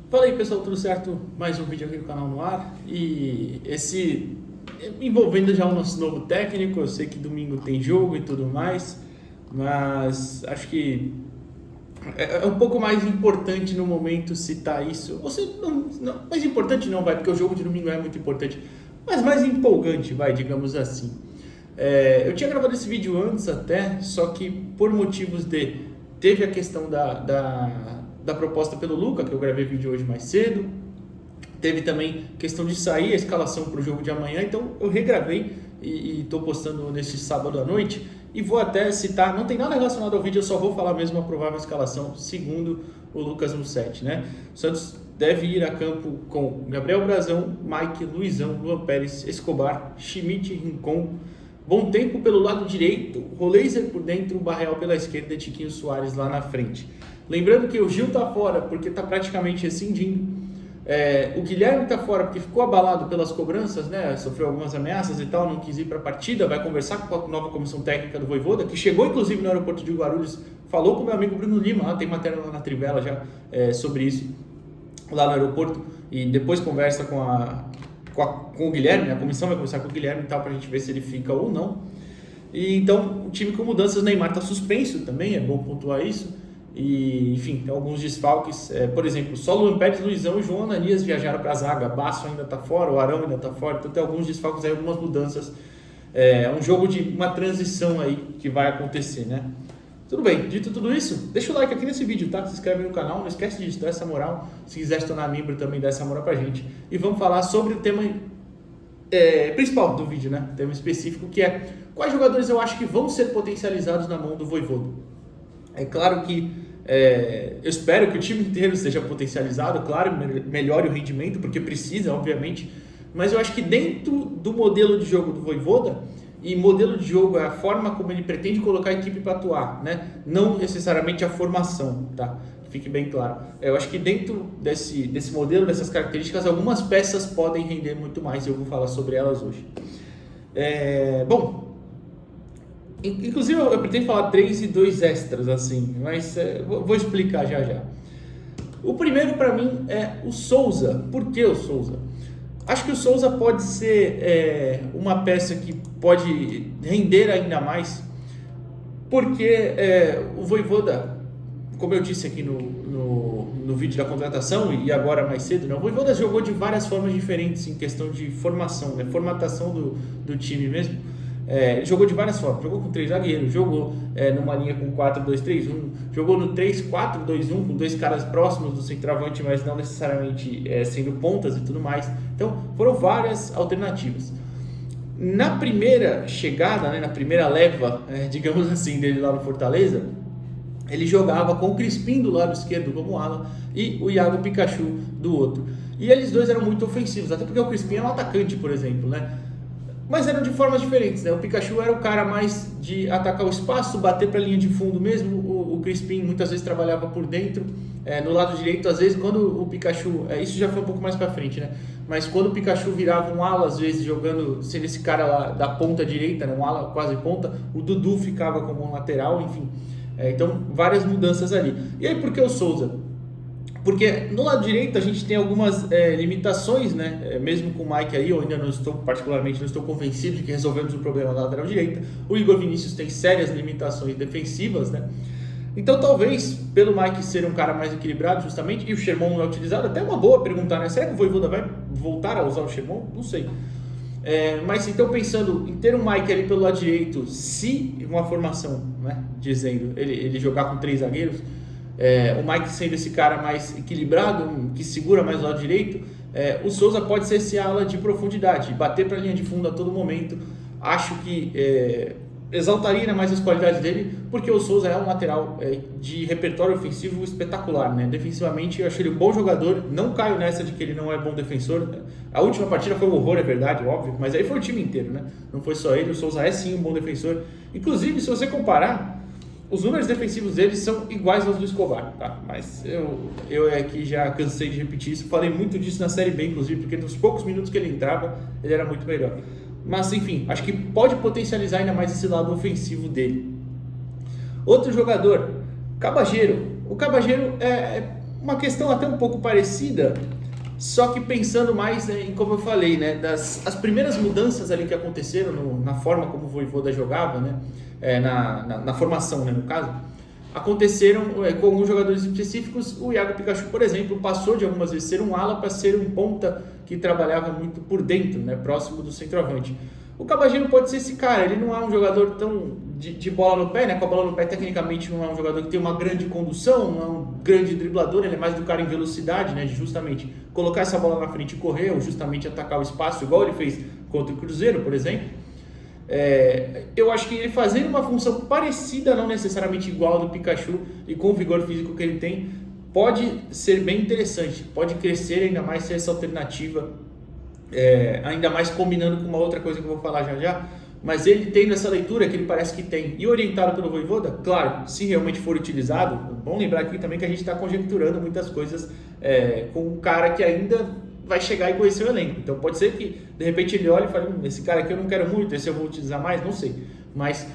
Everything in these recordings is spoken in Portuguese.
Fala aí pessoal, tudo certo? Mais um vídeo aqui no canal no ar e esse envolvendo já o nosso novo técnico. Eu sei que domingo tem jogo e tudo mais, mas acho que é um pouco mais importante no momento citar isso. Você não, mais importante não vai, porque o jogo de domingo é muito importante, mas mais empolgante, vai, digamos assim. Eu tinha gravado esse vídeo antes até, só que por motivos de teve a questão da proposta pelo Luca, que eu gravei vídeo hoje mais cedo. Teve também questão de sair a escalação para o jogo de amanhã, então eu regravei e estou postando nesse sábado à noite. E vou até citar, não tem nada relacionado ao vídeo, eu só vou falar mesmo a provável escalação segundo o Lucas Mussetti, né? O Santos deve ir a campo com Gabriel Brazão, Mike, Luizão, Luan Pérez, Escobar, Schmidt, Rincon, Bom Tempo pelo lado direito, Roleiser por dentro, Barreal pela esquerda e Tiquinho Soares lá na frente. Lembrando que o Gil tá fora porque tá praticamente rescindindo. O Guilherme tá fora porque ficou abalado pelas cobranças, né? Sofreu algumas ameaças e tal, não quis ir para a partida. Vai conversar com a nova comissão técnica do Vojvoda, que chegou inclusive no aeroporto de Guarulhos, falou com o meu amigo Bruno Lima, lá tem matéria lá na Trivela já sobre isso, lá no aeroporto, e depois conversa com o Guilherme, a comissão vai conversar com o Guilherme e tal, pra gente ver se ele fica ou não. E então, o time com mudanças, Neymar tá suspenso também, é bom pontuar isso. E, enfim, tem alguns desfalques, por exemplo, só Luan Pérez, Luizão e João Ananias viajaram para a zaga, Basso ainda está fora, o Arão ainda está fora, então tem alguns desfalques aí, algumas mudanças. É um jogo de uma transição aí que vai acontecer, né? Tudo bem, dito tudo isso, deixa o like aqui nesse vídeo, tá? Se inscreve no canal, não esquece de dar essa moral, se quiser se tornar membro também dá essa moral pra gente. E vamos falar sobre o tema principal do vídeo, né? O tema específico, que é quais jogadores eu acho que vão ser potencializados na mão do Vojvoda. É claro que eu espero que o time inteiro seja potencializado, claro, melhore o rendimento, porque precisa, obviamente, mas eu acho que dentro do modelo de jogo do Vojvoda, e modelo de jogo é a forma como ele pretende colocar a equipe para atuar, né? Não necessariamente a formação, tá? Fique bem claro. Eu acho que dentro desse modelo, dessas características, algumas peças podem render muito mais, e eu vou falar sobre elas hoje. Bom, inclusive eu pretendo falar 3 e 2 extras, assim, mas vou explicar já. O primeiro para mim é o Souza. Por que o Souza? Acho que o Souza pode ser uma peça que pode render ainda mais, porque o Vojvoda, como eu disse aqui no vídeo da contratação e agora mais cedo, né, o Vojvoda jogou de várias formas diferentes em questão de formação, né, formatação do time mesmo. Ele jogou de várias formas, jogou com 3 zagueiros, jogou numa linha com 4-2-3-1, jogou no 3-4-2-1 com 2 caras próximos do centroavante, mas não necessariamente sendo pontas e tudo mais. Então foram várias alternativas. Na primeira chegada, né, na primeira leva, digamos assim, dele lá no Fortaleza, ele jogava com o Crispim do lado esquerdo como ala e o Iago Pikachu do outro. E eles dois eram muito ofensivos, até porque o Crispim é um atacante, por exemplo, né? Mas eram de formas diferentes, né? O Pikachu era o cara mais de atacar o espaço, bater para a linha de fundo mesmo. O Crispim muitas vezes trabalhava por dentro, no lado direito. Às vezes quando o Pikachu, isso já foi um pouco mais para frente, né? Mas quando o Pikachu virava um ala, às vezes jogando, sendo esse cara lá da ponta direita, né? Um ala quase ponta, o Dudu ficava como um lateral, enfim. Então várias mudanças ali. E aí por que o Souza? Porque no lado direito a gente tem algumas limitações, né? Mesmo com o Mike aí, eu ainda não estou convencido de que resolvemos o problema da lateral direita. O Igor Vinícius tem sérias limitações defensivas, né? Então talvez, pelo Mike ser um cara mais equilibrado justamente, e o Sherman não é utilizado, até é uma boa perguntar, né? Será que o Vojvoda vai voltar a usar o Sherman? Não sei. Mas então pensando em ter um Mike ali pelo lado direito, se uma formação, né, dizendo, ele jogar com 3 zagueiros, o Mike sendo esse cara mais equilibrado, que segura mais o lado direito, o Souza pode ser esse ala de profundidade, bater para a linha de fundo a todo momento. Acho que exaltaria ainda mais as qualidades dele, porque o Souza é um lateral de repertório ofensivo espetacular, né? Defensivamente eu acho ele um bom jogador, não caio nessa de que ele não é bom defensor. A última partida foi um horror, é verdade, óbvio, mas aí foi o time inteiro, né? Não foi só ele, o Souza é sim um bom defensor. Inclusive, se você comparar, os números defensivos deles são iguais aos do Escobar, tá? Mas eu aqui já cansei de repetir isso, falei muito disso na Série B, inclusive, porque nos poucos minutos que ele entrava, ele era muito melhor. Mas enfim, acho que pode potencializar ainda mais esse lado ofensivo dele. Outro jogador, Cabageiro. O Cabageiro é uma questão até um pouco parecida, só que pensando mais, né, em como eu falei, né, as primeiras mudanças ali que aconteceram na forma como o Vojvoda jogava, né, na formação, né, no caso, aconteceram com alguns jogadores específicos. O Iago Pikachu, por exemplo, passou de algumas vezes ser um ala para ser um ponta que trabalhava muito por dentro, né, próximo do centroavante. O Cabagino pode ser esse cara, ele não é um jogador tão de bola no pé, né? Com a bola no pé, tecnicamente não é um jogador que tem uma grande condução, não é um grande driblador, ele é mais do cara em velocidade, né? De justamente colocar essa bola na frente e correr, ou justamente atacar o espaço, igual ele fez contra o Cruzeiro, por exemplo. Eu acho que ele fazendo uma função parecida, não necessariamente igual ao do Pikachu, e com o vigor físico que ele tem, pode ser bem interessante, pode crescer ainda mais, ser essa alternativa, ainda mais combinando com uma outra coisa que eu vou falar já já. Mas ele tendo essa leitura que ele parece que tem, e orientado pelo Vojvoda, claro, se realmente for utilizado, bom lembrar aqui também que a gente está conjecturando muitas coisas com um cara que ainda vai chegar e conhecer o elenco. Então pode ser que de repente ele olhe e fale, esse cara aqui eu não quero muito, esse eu vou utilizar mais, não sei. Mas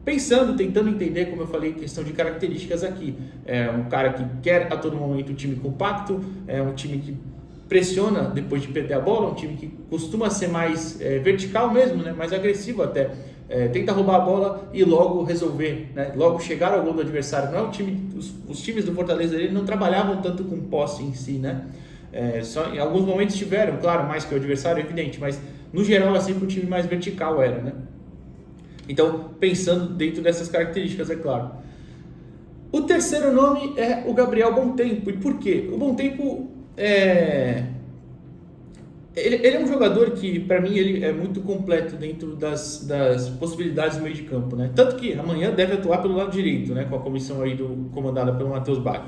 pensando, tentando entender, como eu falei, questão de características aqui. É um cara que quer a todo momento um time compacto, é um time que pressiona depois de perder a bola, um time que costuma ser mais vertical mesmo, né? Mais agressivo até. Tenta roubar a bola e logo resolver, né? Logo chegar ao gol do adversário. Não é um time, os times do Fortaleza ele não trabalhavam tanto com posse em si, né? Só em alguns momentos tiveram, claro, mais que o adversário, é evidente, mas no geral é sempre um time mais vertical era, né? Então, pensando dentro dessas características, é claro. O terceiro nome é o Gabriel Bontempo. E por quê? O Bontempo ele é um jogador que, para mim, ele é muito completo dentro das possibilidades do meio de campo, né? Tanto que amanhã deve atuar pelo lado direito, né? Com a comissão aí comandada pelo Matheus Bach.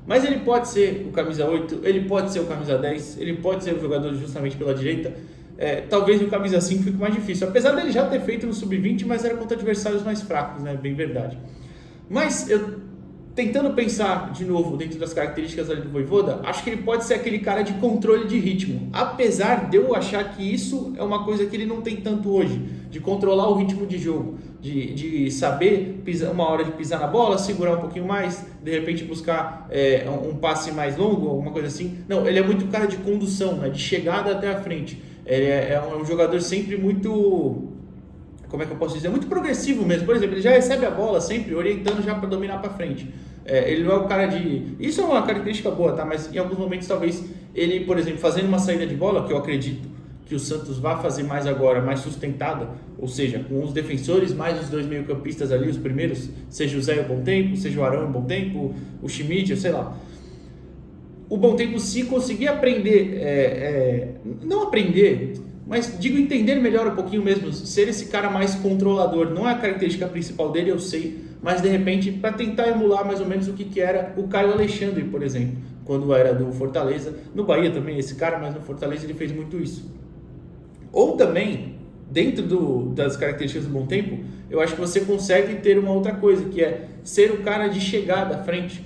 Mas ele pode ser o camisa 8, ele pode ser o camisa 10, ele pode ser o jogador justamente pela direita. Talvez o camisa 5 fique mais difícil, apesar dele já ter feito no sub-20, mas era contra adversários mais fracos, né? Bem verdade. Mas eu, tentando pensar de novo dentro das características ali do Vojvoda, acho que ele pode ser aquele cara de controle de ritmo, apesar de eu achar que isso é uma coisa que ele não tem tanto hoje, de controlar o ritmo de jogo, de saber pisar, uma hora de pisar na bola, segurar um pouquinho mais, de repente buscar um passe mais longo, alguma coisa assim. Não, ele é muito cara de condução, né, de chegada até a frente. Ele é um jogador sempre muito, como é que eu posso dizer, muito progressivo mesmo. Por exemplo, ele já recebe a bola sempre orientando já para dominar para frente. Ele não é o cara de... Isso é uma característica boa, tá? Mas em alguns momentos talvez ele, por exemplo, fazendo uma saída de bola, que eu acredito que o Santos vai fazer mais agora, mais sustentada, ou seja, com os defensores mais os dois meio-campistas ali, os primeiros, seja o Zé em bom tempo, seja o Arão em bom tempo, o Schmidt, sei lá. O Bontempo, se conseguir aprender, não aprender, mas digo entender melhor um pouquinho mesmo, ser esse cara mais controlador, não é a característica principal dele, eu sei, mas de repente para tentar emular mais ou menos o que era o Caio Alexandre, por exemplo, quando era do Fortaleza, no Bahia também esse cara, mas no Fortaleza ele fez muito isso. Ou também, dentro das características do Bontempo, eu acho que você consegue ter uma outra coisa, que é ser o cara de chegada à frente,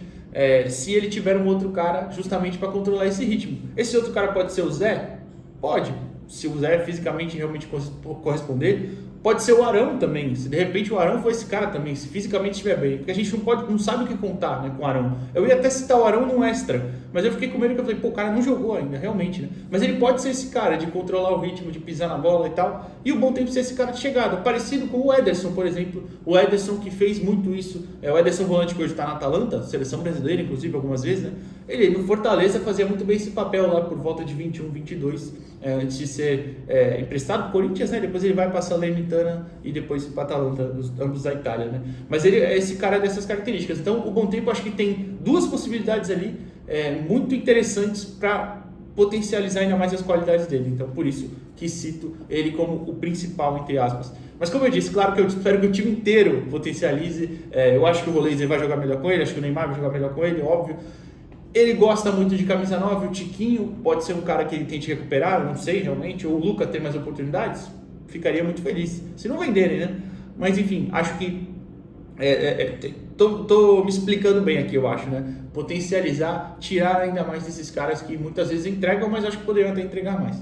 se ele tiver um outro cara justamente para controlar esse ritmo. Esse outro cara pode ser o Zé? Pode. Se o Zé fisicamente realmente corresponder, pode ser o Arão também. Se de repente o Arão for esse cara também, se fisicamente estiver bem. Porque a gente não sabe o que contar, né, com o Arão. Eu ia até citar o Arão no extra, mas eu fiquei com medo que eu falei, o cara não jogou ainda, realmente, né? Mas ele pode ser esse cara de controlar o ritmo, de pisar na bola e tal. E o Bontempo ser esse cara de chegada, parecido com o Ederson, por exemplo. O Ederson que fez muito isso. O Ederson volante que hoje está na Atalanta, seleção brasileira, inclusive, algumas vezes, né? Ele no Fortaleza fazia muito bem esse papel lá por volta de 21, 22, antes de ser emprestado para o Corinthians, né? Depois ele vai para a Salernitana e depois para a Atalanta, ambos da Itália, né? Mas ele é esse cara dessas características. Então o Bontempo acho que tem duas possibilidades ali muito interessantes para potencializar ainda mais as qualidades dele. Então por isso que cito ele como o principal, entre aspas. Mas como eu disse, claro que eu espero que o time inteiro potencialize. Eu acho que o Roleiser vai jogar melhor com ele, acho que o Neymar vai jogar melhor com ele, óbvio. Ele gosta muito de camisa 9, o Tiquinho pode ser um cara que ele tente recuperar, não sei realmente, ou o Luca ter mais oportunidades, ficaria muito feliz, se não venderem, né? Mas enfim, acho que tô me explicando bem aqui, eu acho, né? Potencializar, tirar ainda mais desses caras que muitas vezes entregam, mas acho que poderiam até entregar mais.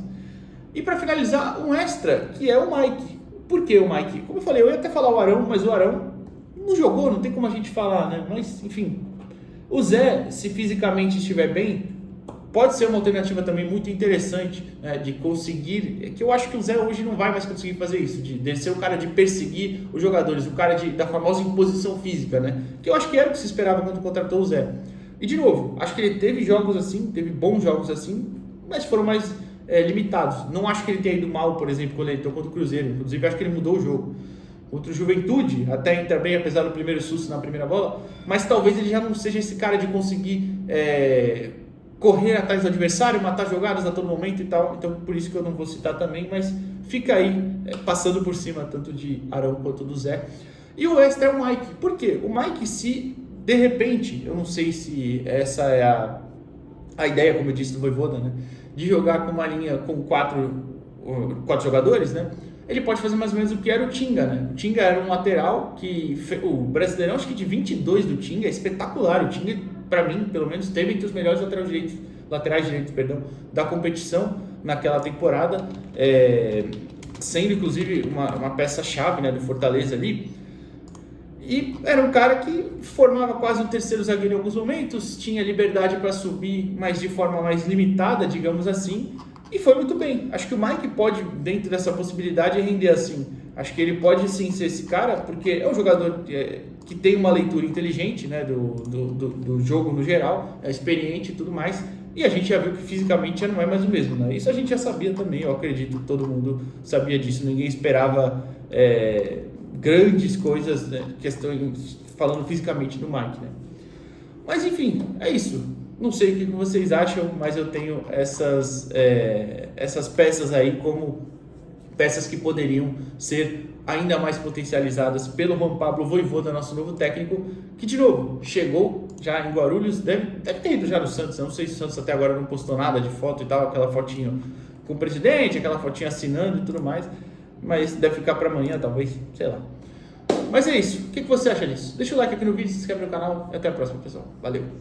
E para finalizar, um extra, que é o Mike. Por que o Mike? Como eu falei, eu ia até falar o Arão, mas o Arão não jogou, não tem como a gente falar, né? Mas enfim... O Zé, se fisicamente estiver bem, pode ser uma alternativa também muito interessante, né, de conseguir, que eu acho que o Zé hoje não vai mais conseguir fazer isso, de ser o cara de perseguir os jogadores, o cara da famosa imposição física, né, que eu acho que era o que se esperava quando contratou o Zé. E de novo, acho que ele teve jogos assim, teve bons jogos assim, mas foram mais limitados. Não acho que ele tenha ido mal, por exemplo, quando ele entrou contra o Cruzeiro, inclusive acho que ele mudou o jogo. Contra o Juventude, até entra bem, apesar do primeiro susto na primeira bola, mas talvez ele já não seja esse cara de conseguir correr atrás do adversário, matar jogadas a todo momento e tal, então por isso que eu não vou citar também, mas fica aí, passando por cima tanto de Arão quanto do Zé. E o extra é o Mike. Por quê? O Mike, se de repente, eu não sei se essa é a ideia, como eu disse, do Vojvoda, né, de jogar com uma linha com quatro jogadores, né, ele pode fazer mais ou menos o que era o Tinga, né? O Tinga era um lateral que o Brasileirão, acho que de 22 do Tinga, é espetacular. O Tinga, para mim, pelo menos, esteve entre os melhores laterais direitos, da competição naquela temporada, sendo inclusive uma peça-chave, né, do Fortaleza ali. E era um cara que formava quase um terceiro zagueiro em alguns momentos, tinha liberdade para subir, mas de forma mais limitada, digamos assim, e foi muito bem. Acho que o Mike pode, dentro dessa possibilidade, render assim. Acho que ele pode sim ser esse cara, porque é um jogador que tem uma leitura inteligente, né, do jogo no geral, é experiente e tudo mais, e a gente já viu que fisicamente já não é mais o mesmo, né? Isso a gente já sabia também, eu acredito que todo mundo sabia disso, ninguém esperava grandes coisas, né, falando fisicamente do Mike, né? Mas enfim, é isso. Não sei o que vocês acham, mas eu tenho essas peças aí como peças que poderiam ser ainda mais potencializadas pelo Juan Pablo Vojvoda, nosso novo técnico, que de novo chegou já em Guarulhos, deve ter ido já no Santos. Eu não sei se o Santos até agora não postou nada de foto e tal, aquela fotinho com o presidente, aquela fotinha assinando e tudo mais, mas deve ficar para amanhã talvez, sei lá. Mas é isso, o que você acha disso? Deixa o like aqui no vídeo, se inscreve no canal e até a próxima, pessoal. Valeu!